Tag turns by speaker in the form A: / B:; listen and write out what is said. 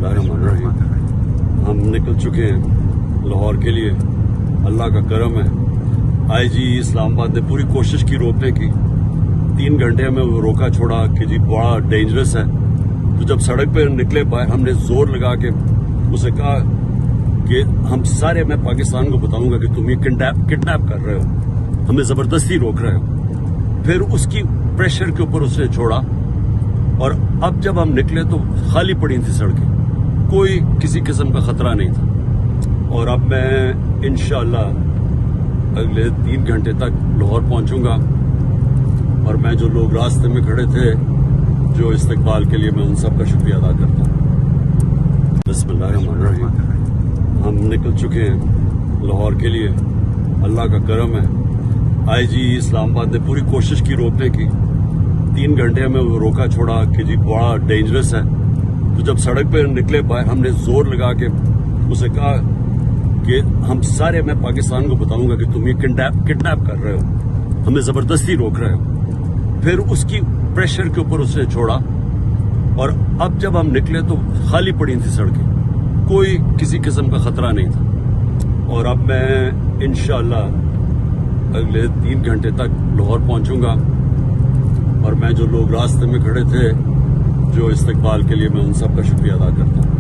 A: बिस्मिल्लाहिर्रहमानिर्रहीम। हम निकल चुके हैं लाहौर के लिए। अल्लाह का करम है, आईजी इस्लामाबाद ने पूरी कोशिश की रोकने की। 3 घंटे हमें वो रोका छोड़ा कि जी बड़ा डेंजरस है। तो जब सड़क पर निकले बाहर, हमने जोर लगा के उसे कहा कि हम सारे, मैं पाकिस्तान को बताऊंगा कि तुम ये किडनैप कर रहे हो, हमें जबरदस्ती रोक रहे हो। फिर उसकी प्रेशर के ऊपर उसने छोड़ा और अब जब हम निकले तो खाली पड़ी थी सड़कें, कोई किसी किस्म का खतरा नहीं था। और अब मैं इंशाअल्लाह अगले 3 घंटे तक लाहौर पहुंचूंगा। और मैं जो लोग रास्ते में खड़े थे जो इस्तकबाल के लिए, मैं उन सब का शुक्रिया अदा करता हूँ। बिस्मिल्लाहिर्रहमानिर्रहीम। हम निकल चुके हैं लाहौर के लिए। अल्लाह का करम है, आईजी इस्लामाबाद ने पूरी कोशिश की रोकने की। 3 घंटे हमें वो रोका छोड़ा कि जी बड़ा डेंजरस है। तो जब सड़क पर निकले बाहर, हमने जोर लगा के उसे कहा कि हम सारे, मैं पाकिस्तान को बताऊंगा कि तुम ये किडनैप कर रहे हो, हमें जबरदस्ती रोक रहे हो। फिर उसकी प्रेशर के ऊपर उसने छोड़ा और अब जब हम निकले तो खाली पड़ी थी सड़कें, कोई किसी किस्म का खतरा नहीं था। और अब मैं इंशाअल्लाह अगले 3 घंटे तक लाहौर पहुंचूंगा। और मैं जो लोग रास्ते में खड़े थे जो इस्तकबाल के लिए, मैं उन सब का शुक्रिया अदा करता हूँ।